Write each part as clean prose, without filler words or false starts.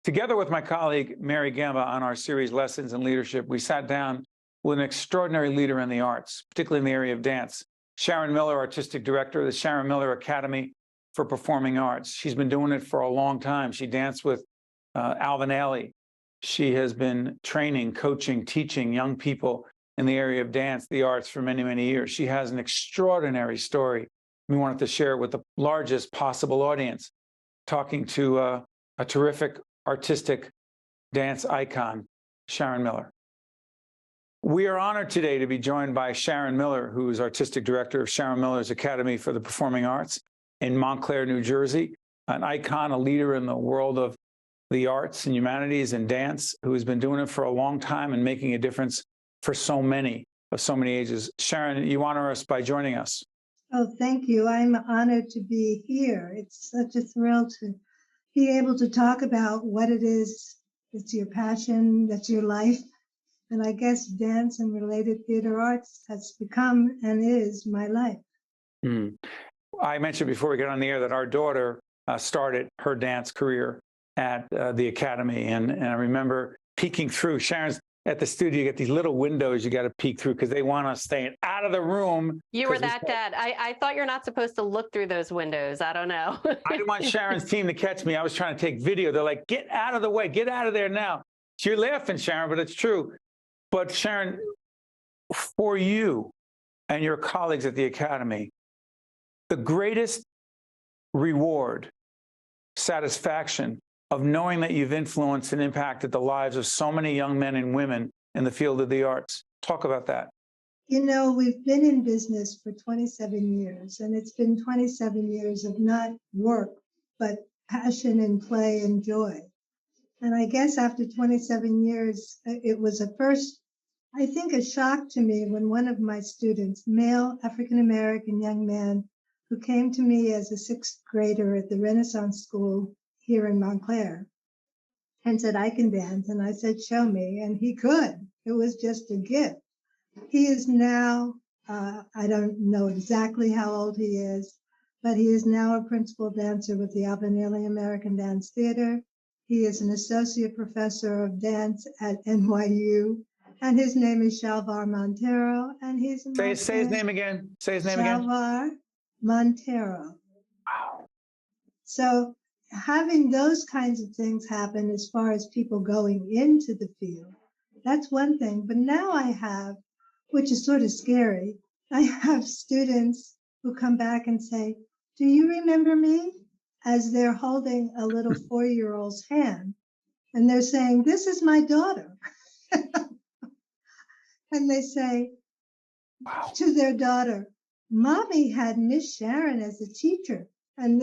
Together with my colleague, Mary Gamba, on our series, Lessons in Leadership, we sat down with an extraordinary leader in the arts, particularly in the area of dance. Sharron Miller, Artistic Director of the Sharron Miller Academy for Performing Arts. She's been doing it for a long time. She danced with Alvin Ailey. She has been training, coaching, teaching young people in the area of dance, the arts, for many, many years. She has an extraordinary story. We wanted to share it with the largest possible audience, talking to a terrific artistic dance icon, Sharron Miller. We are honored today to be joined by Sharron Miller, who is Artistic Director of Sharron Miller's Academy for the Performing Arts in Montclair, New Jersey, an icon, a leader in the world of the arts and humanities and dance, who has been doing it for a long time and making a difference for so many of so many ages. Sharron, you honor us by joining us. Oh, thank you. I'm honored to be here. It's such a thrill to be able to talk about what it is that's your passion, that's your life. And I guess dance and related theater arts has become and is my life. I mentioned before we got on the air that our daughter started her dance career at the Academy. And I remember peeking through. Sharon's at the studio, you get these little windows you got to peek through because they want us staying out of the room. You were that dad. I thought you're not supposed to look through those windows. I don't know. I didn't want Sharon's team to catch me. I was trying to take video. They're like, get out of the way. Get out of there now. So you're laughing, Sharron, but it's true. But Sharron, for you and your colleagues at the Academy, the greatest reward, satisfaction of knowing that you've influenced and impacted the lives of so many young men and women in the field of the arts. Talk about that. You know, we've been in business for 27 years, and it's been 27 years of not work, but passion and play and joy. And I guess after 27 years, it was a first, I think, a shock to me when one of my students, male African-American young man, who came to me as a sixth grader at the Renaissance School here in Montclair, and said, I can dance. And I said, show me. And he could. It was just a gift. He is now, I don't know exactly how old he is, but he is now a principal dancer with the Alvin Ailey American Dance Theater. He is an associate professor of dance at NYU, and his name is Shalvar Montero. And he's say his name again. Say his name again. Shalvar Montero. Wow. So having those kinds of things happen as far as people going into the field, that's one thing. But now I have, which is sort of scary, I have students who come back and say, do you remember me? As they're holding a little 4-year-old's hand. And they're saying, this is my daughter. And they say wow. to their daughter, Mommy had Miss Sharron as a teacher. And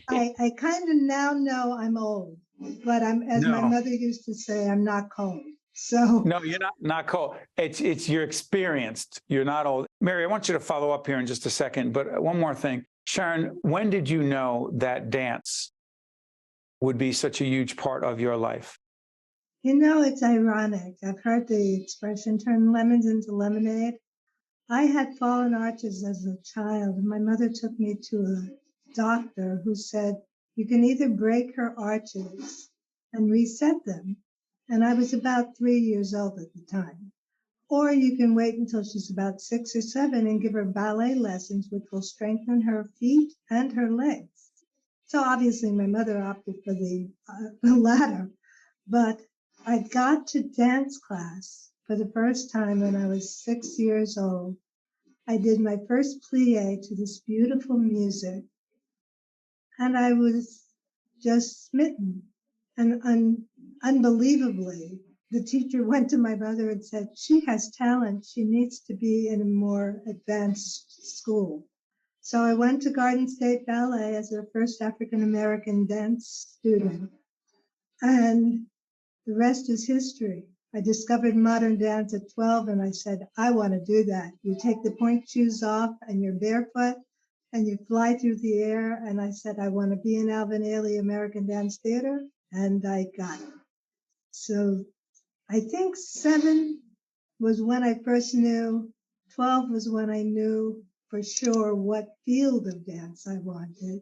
I kind of now know I'm old, but I'm, as my mother used to say, I'm not cold. So no, you're not cold. It's you're experienced. You're not old. Mary, I want you to follow up here in just a second. But one more thing, Sharron, when did you know that dance would be such a huge part of your life? You know, it's ironic. I've heard the expression turn lemons into lemonade. I had fallen arches as a child, and my mother took me to a doctor who said, you can either break her arches and reset them, and I was about 3 years old at the time, or you can wait until she's about 6 or 7 and give her ballet lessons, which will strengthen her feet and her legs. So obviously my mother opted for the latter, but I got to dance class for the first time when I was 6 years old. I did my first plie to this beautiful music, and I was just smitten. And unbelievably, the teacher went to my mother and said, she has talent. She needs to be in a more advanced school. So I went to Garden State Ballet as their first African-American dance student. And the rest is history. I discovered modern dance at 12, and I said, I want to do that. You take the point shoes off and you're barefoot and you fly through the air. And I said, I want to be in Alvin Ailey American Dance Theater. And I got it. So I think 7 was when I first knew. 12 was when I knew for sure what field of dance I wanted.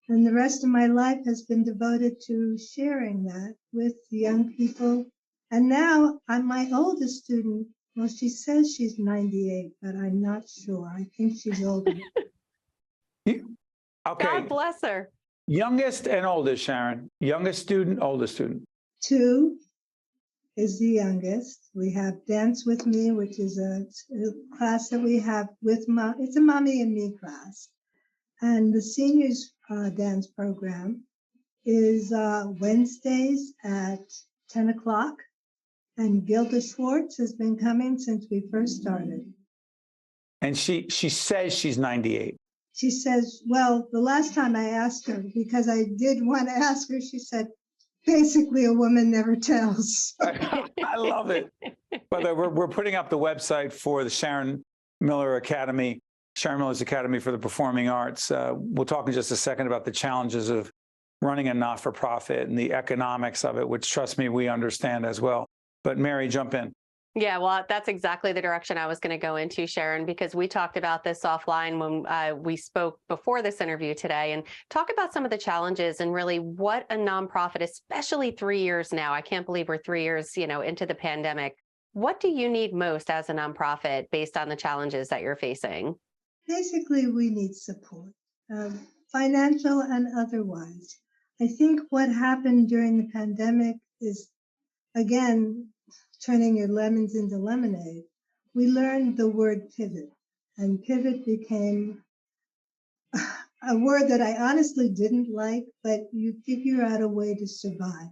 And the rest of my life has been devoted to sharing that with the young people. And now my oldest student, well, she says she's 98, but I'm not sure. I think she's older. Okay. God bless her. Youngest and oldest, Sharron. Youngest student, oldest student. 2 is the youngest. We have Dance With Me, which is a class that we have with it's a mommy and me class. And the seniors dance program is Wednesdays at 10 o'clock. And Gilda Schwartz has been coming since we first started. And she says she's 98. She says, well, the last time I asked her, because I did want to ask her, she said, basically a woman never tells. I love it. By the way, we're putting up the website for the Sharron Miller Academy, Sharron Miller's Academy for the Performing Arts. We'll talk in just a second about the challenges of running a not-for-profit and the economics of it, which, trust me, we understand as well. But Mary, jump in. Yeah, well, that's exactly the direction I was going to go into, Sharron, because we talked about this offline when we spoke before this interview today, and talk about some of the challenges and really what a nonprofit, especially 3 years now. I can't believe we're 3 years, into the pandemic. What do you need most as a nonprofit based on the challenges that you're facing? Basically, we need support, financial and otherwise. I think what happened during the pandemic is, again, turning your lemons into lemonade. We learned the word pivot, and pivot became a word that I honestly didn't like, but you figure out a way to survive.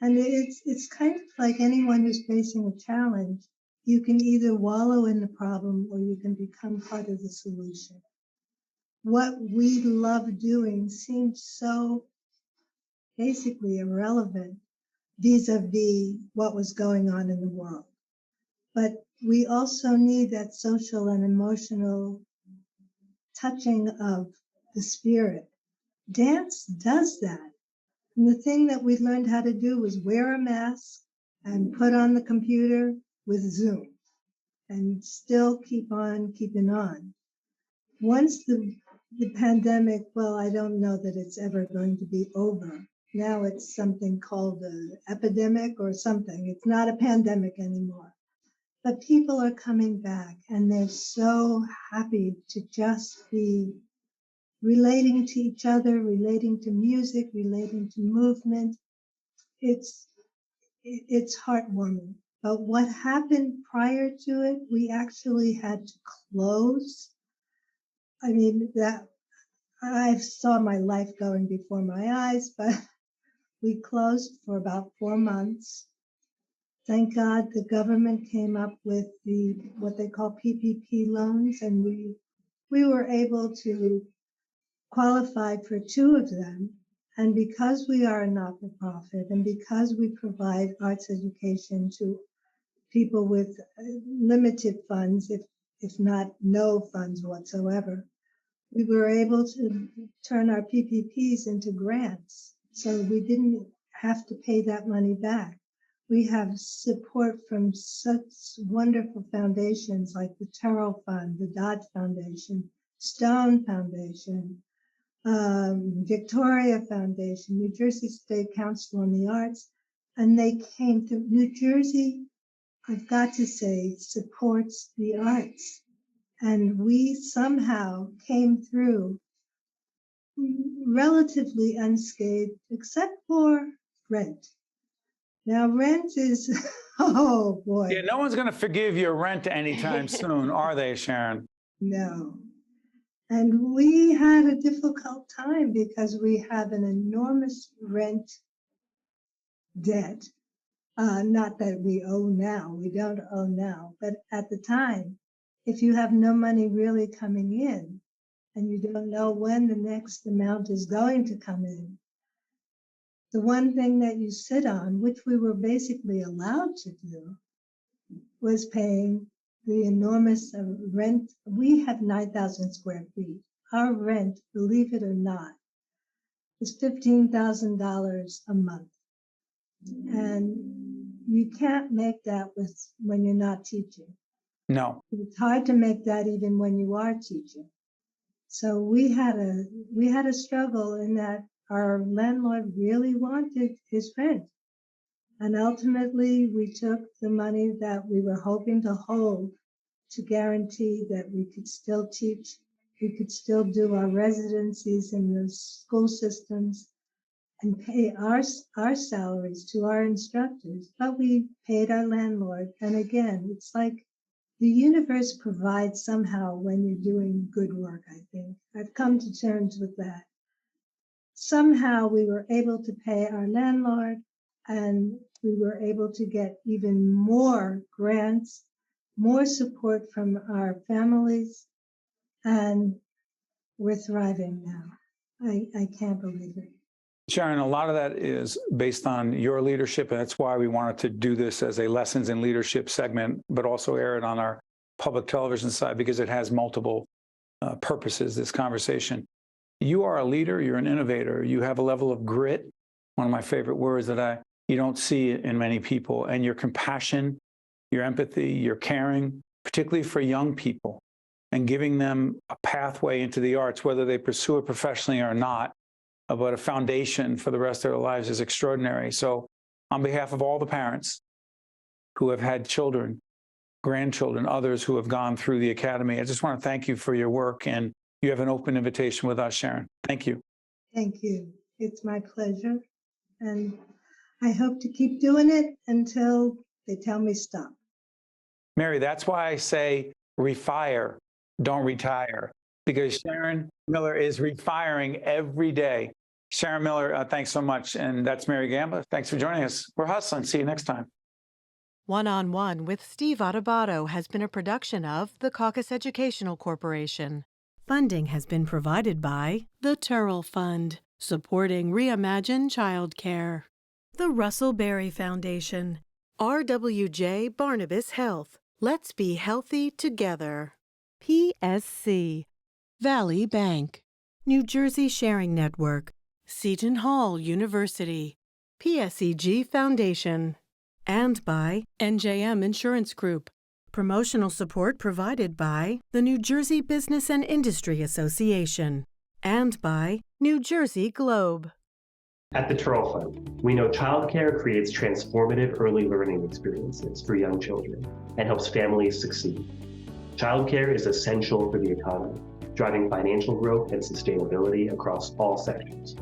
And it's kind of like anyone who's facing a challenge. You can either wallow in the problem or you can become part of the solution. What we love doing seems so basically irrelevant vis-a-vis what was going on in the world. But we also need that social and emotional touching of the spirit. Dance does that. And the thing that we learned how to do was wear a mask and put on the computer with Zoom and still keep on keeping on. Once the pandemic, well, I don't know that it's ever going to be over. Now it's something called an epidemic or something. It's not a pandemic anymore. But people are coming back and they're so happy to just be relating to each other, relating to music, relating to movement. It's heartwarming. But what happened prior to it, we actually had to close. I mean, that I saw my life going before my eyes, but we closed for about 4 months. Thank God the government came up with what they call PPP loans, and we were able to qualify for 2 of them. And because we are a not-for-profit and because we provide arts education to people with limited funds, if not no funds whatsoever, we were able to turn our PPPs into grants. So we didn't have to pay that money back. We have support from such wonderful foundations like the Terrell Fund, the Dodge Foundation, Stone Foundation, Victoria Foundation, New Jersey State Council on the Arts, and they came through. New Jersey, I've got to say, supports the arts. And we somehow came through relatively unscathed, except for rent. Now, rent is, oh boy. Yeah, no one's going to forgive your rent anytime soon, are they, Sharron? No. And we had a difficult time because we have an enormous rent debt. Not that we owe now, we don't owe now, but at the time, if you have no money really coming in and you don't know when the next amount is going to come in, the one thing that you sit on, which we were basically allowed to do, was paying the enormous rent. We have 9,000 square feet. Our rent, believe it or not, is $15,000 a month. And you can't make that when you're not teaching. No. It's hard to make that even when you are teaching. So we had a struggle in that our landlord really wanted his rent. And ultimately, we took the money that we were hoping to hold to guarantee that we could still teach, we could still do our residencies in the school systems and pay our salaries to our instructors. But we paid our landlord. And again, it's like the universe provides somehow when you're doing good work, I think. I've come to terms with that. Somehow we were able to pay our landlord, and we were able to get even more grants, more support from our families, and we're thriving now. I can't believe it. Sharron, a lot of that is based on your leadership, and that's why we wanted to do this as a Lessons in Leadership segment, but also air it on our public television side because it has multiple purposes, this conversation. You are a leader, you're an innovator, you have a level of grit, one of my favorite words that you don't see in many people, and your compassion, your empathy, your caring, particularly for young people, and giving them a pathway into the arts, whether they pursue it professionally or not, but a foundation for the rest of their lives is extraordinary. So on behalf of all the parents who have had children, grandchildren, others who have gone through the academy, I just want to thank you for your work, and you have an open invitation with us, Sharron. Thank you. Thank you. It's my pleasure. And I hope to keep doing it until they tell me stop. Mary, that's why I say refire, don't retire, because Sharron Miller is refiring every day. Sharron Miller, thanks so much. And that's Mary Gamba. Thanks for joining us. We're hustling. See you next time. One-on-One with Steve Adubato has been a production of the Caucus Educational Corporation. Funding has been provided by the Turrell Fund, supporting Reimagine Childcare, the Russell Berry Foundation, RWJ Barnabas Health, Let's Be Healthy Together, PSC, Valley Bank, New Jersey Sharing Network, Seton Hall University, PSEG Foundation, and by NJM Insurance Group. Promotional support provided by the New Jersey Business and Industry Association and by New Jersey Globe. At the Turrell Fund, we know childcare creates transformative early learning experiences for young children and helps families succeed. Childcare is essential for the economy, driving financial growth and sustainability across all sectors.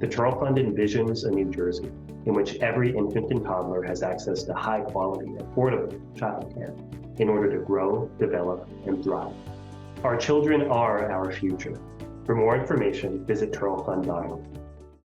The Turrell Fund envisions a New Jersey in which every infant and toddler has access to high-quality, affordable childcare in order to grow, develop, and thrive. Our children are our future. For more information, visit turrellfund.org.